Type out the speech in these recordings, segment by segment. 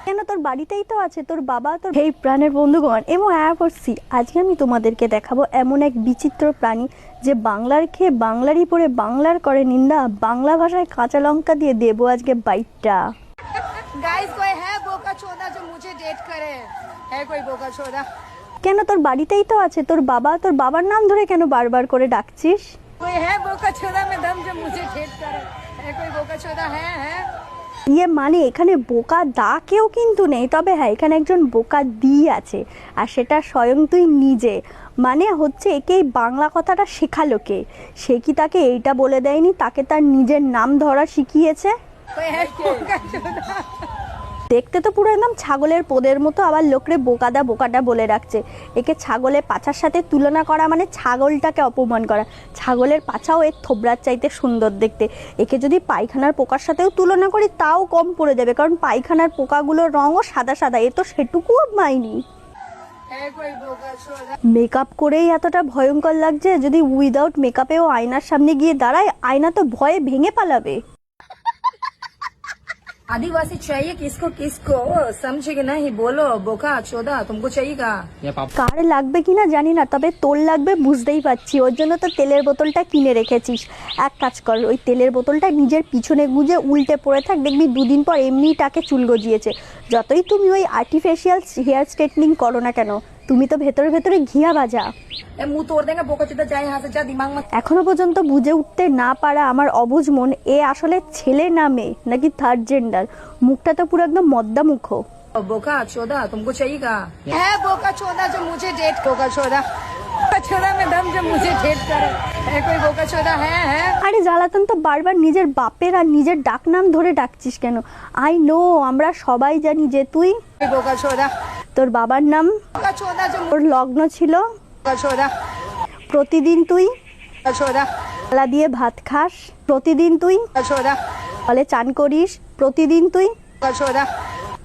কেন তোর বাড়িতেই তো আছে তোর বাবা তোর এই প্রাণের বন্ধুগণ এবং করছি আজকে আমি তোমাদেরকে দেখাবো এমন এক বিচিত্র প্রাণী যে বাংলার খেয়ে বাংলারই পড়ে বাংলার করে নিন্দা বাংলা ভাষায় কাঁচা লঙ্কা দিয়ে দেবো আজকে বাইটটা। गाइस कोई है बोका चोदा जो मुझे डेट करे? है कोई बोका चोदा? কেন তোর বাড়িতেই তো আছে তোর বাবার নাম ধরে কেন বারবার করে ডাকছিস? कोई है बोका चोदा में दम जो मुझे डेट करे? है कोई बोका चोदा? है ইয়ে মানে এখানে বোকা দা কেউ কিন্তু নেই, তবে হ্যাঁ এখানে একজন বোকা দি আছে আর সেটা স্বয়ং তুই নিজে। মানে হচ্ছে একেই বাংলা কথাটা শেখালো কে? সে কি তাকে এইটা বলে দেয়নি, তাকে তার নিজের নাম ধরা শিখিয়েছে? कोई है बोका चोदा? দেখতে তো পুরো একদম ছাগলের পোদের মতো, আবার লোকরে বোকাটা বলে রাখছে। একে ছাগলের পাছার সাথে তুলনা করা মানে ছাগলটাকে অপমান করা। ছাগলের পাছাও এর থোবরার চাইতে সুন্দর দেখতে। একে যদি পায়খানার পোকার সাথেও তুলনা করি তাও কম পড়ে যাবে, কারণ পায়খানার পোকাগুলোর রঙও সাদা সাদা, এ তো সেটুকুও মাইনি। है कोई बोका चोदा? মেকআপ করেই এতটা ভয়ঙ্কর লাগছে, যদি উইদাউট মেকআপেও আয়নার সামনে গিয়ে দাঁড়ায় আয়না তো ভয়ে ভেঙে পালাবে। आदिवासी चाहिए किसको किसको समझे कि नहीं? बोलो बोका चोदा तुमको चाहिए का? কার লাগবে কিনা জানি না, তবে তোর লাগবে বুঝতেই পারছি। ওর জন্য তো তেলের বোতলটা কিনে রেখেছিস। এক কাজ কর, ওই তেলের বোতলটা নিজের পিছনে গুঁজে উল্টে পড়ে থাক, দেখবি দুদিন পর এমনি টাকে চুল গজিয়েছে। যতই তুমি ওই আর্টিফিশিয়াল হেয়ার স্ট্রেটনিং করো না কেন, তুমি তো ভেতরে ভেতরে ঘিয়া ভাজা। मुंह तोड़ देंगे बोका चोदा, जा यहाँ से जा, दिमाग मत। এখনো পর্যন্ত বুঝে উঠতে না পারা আমার অবুঝ মন, এ আসলে ছেলে না মেয়ে নাকি থার্ড জেন্ডার? মুখটা তো পুরো একদম মদ্দা মুখো। बोका चोदा तुमको चाहिए का? है बोका चोदा जो मुझे डेट? बोका चोदा चोदा में दम जो मुझे डेट करे? है कोई बोका चोदा? है আরে জ্বালাতন তো বারবার নিজের বাপের আর নিজের ডাক নাম ধরে ডাকছিস কেন? আই নো, আমরা সবাই জানি যে তুই कोई बोका चोदा? তোর বাবার নাম, बोका चोदा जो তোর লগ্ন ছিল, बोका चोदा? প্রতিদিন তুই बोका चोदा? থালা দিয়ে ভাত খাস, প্রতিদিন তুই बोका चोदा? কলে চান করিস, প্রতিদিন তুই बोका चोदा?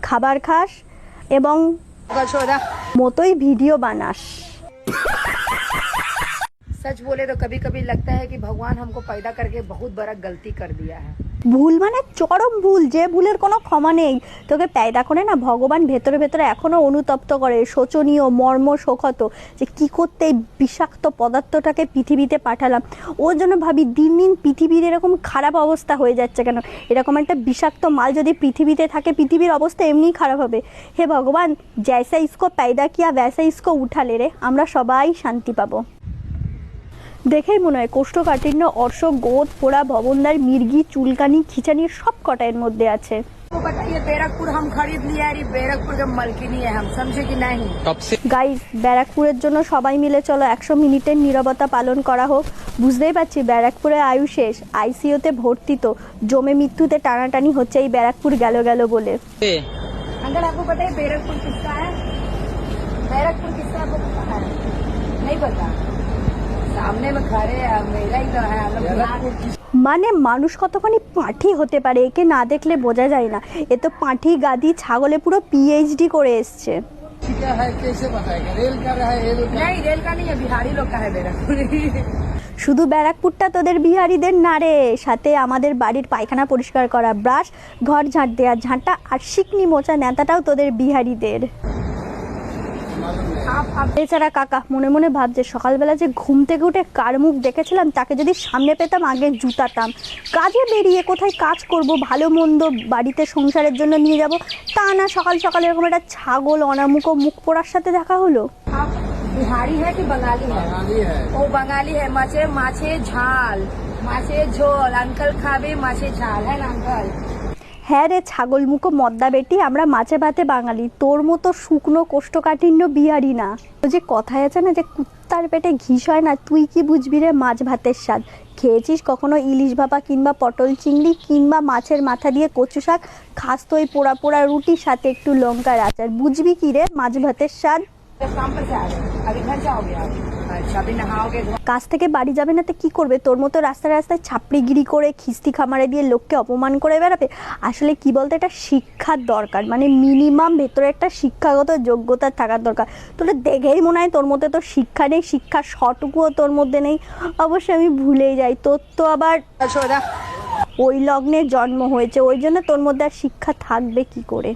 খাবার খাস এবং बोका चोदा? মতোই ভিডিও বানাস। सच बोले तो कभी कभी लगता है कि भगवान हमको पैदा करके बहुत बड़ा गलती कर दिया है। ভুল মানে চরম ভুল, যে ভুলের কোনো ক্ষমা নেই। তোকে প্যায়দা করে না ভগবান ভেতরে ভেতরে এখনো অনুতপ্ত করে, শোচনীয় মর্ম শোকত যে কি করতে এই বিষাক্ত পদার্থটাকে পৃথিবীতে পাঠালাম। ওর জন্য ভাবি দিন দিন পৃথিবীর এরকম খারাপ অবস্থা হয়ে যাচ্ছে কেন? এরকম একটা বিষাক্ত মাল যদি পৃথিবীতে থাকে পৃথিবীর অবস্থা এমনিই খারাপ হবে। হে ভগবান, জৈসা ইসকো প্যায়দা কিয়া वैसा इसको उठा ले रे, আমরা সবাই শান্তি পাবো। দেখেই মনে হয় কোষ্ঠকাঠিন্য, অর্শ, গোদ, পোড়া, ভবনদার, মির্গি, চুলকানি, খিচানির সব কটা এর মধ্যে আছে। तो बताइए बैरकपुर हम खरीद लिया है, बैरकपुर का मालकिनी है हम, समझे कि नहीं? গাইস, ব্যারাকপুরের জন্য সবাই মিলে চলো 100 মিনিটের নীরবতা পালন করা হোক। বুঝতেই পারছি ব্যারাকপুরে আয়ু শেষ, আইসিইউতে ভর্তি, তো জমে মৃত্যুতে টানাটানি হচ্ছে এই ব্যারাকপুর গেল গেল বলে। अंकल आपको पता है बैरकपुर किसका है? बैरकपुर किसका आपको पता है? नहीं पता? सामने में खड़े हैं, मेरा ही तो है हम लोग। মানে মানুষ কতখানি পাঁঠি হতে পারে, একে না দেখলে বোঝা যায় না। এ তো পাঁঠি গাদি ছাগলে পুরো পিএইচডি করে এসছে। क्या है कैसे बताएगा? रेल का है नहीं रेल का नहीं है, बिहारी लोग का है बैरकपुर। শুধু ব্যারাকপুরটা তোদের বিহারিদের না রে, সাথে আমাদের বাড়ির পায়খানা পরিষ্কার করা ব্রাশ, ঘর ঝাঁট দেওয়া ঝাঁটা আর শিকনি মোচা নেতাটাও তোদের বিহারিদের। বেচারা কাকা মনে মনে ভাবছে সকালবেলা যে ঘুম থেকে উঠে কার মুখ দেখেছিলাম তাকে যদি সামনে পেতাম আগে জুতাতাম। কাজে বেরিয়ে কোথায় কাজ করব, ভালো মন্দ বাড়িতে সংসারের জন্য নিয়ে যাব, তা না সকাল সকাল এরকম একটা ছাগল অনামুখ মুখ পোড়ার সাথে দেখা হলো। आप बिहारी है कि बंगाली है? है। वो बंगाली है। माछे माछे झाल, माछे झोल, अंकल खाबे माछे झाल, है ना अंकल? হ্যাঁ রে ছাগল মুখো মদ্দা বেটি, আমরা মাছে ভাতে বাঙালি, তোর মতো শুকনো কোষ্ঠকাঠিন্য বিহারি না। তো যে কথায় আছে না যে কুত্তার পেটে ঘিস হয় না, তুই কি বুঝবি রে মাছ ভাতের স্বাদ? খেয়েছিস কখনো ইলিশ ভাপা কিংবা পটল চিংড়ি কিংবা মাছের মাথা দিয়ে কচু শাক? খাস তো ওই পোড়া পোড়া রুটির সাথে একটু লঙ্কার আচার, বুঝবি কি রে মাছ ভাতের স্বাদ? काम पर से आ गए, अभी घर जाओगे आप? अच्छा अभी नहाओगे? কাজ থেকে বাড়ি যাবে না তো কি করবে? তোর মতো রাস্তায় রাস্তায় ছাপড়িগিরি করে খিস্তি খামারে দিয়ে লোককে অপমান করে বেড়াবে? আসলে কি বলতো, এটা শিক্ষার দরকার, মানে মিনিমাম ভেতরে একটা শিক্ষাগত যোগ্যতা থাকার দরকার। তোরা দেখেই মনে হয় তোর মধ্যে তো শিক্ষা নেই, শিক্ষার সটুকুও তোর মধ্যে নেই। অবশ্যই আমি ভুলেই যাই, তোর তো আবার ওই লগ্নে জন্ম হয়েছে, ওই জন্য তোর মধ্যে আর শিক্ষা থাকবে কি করে?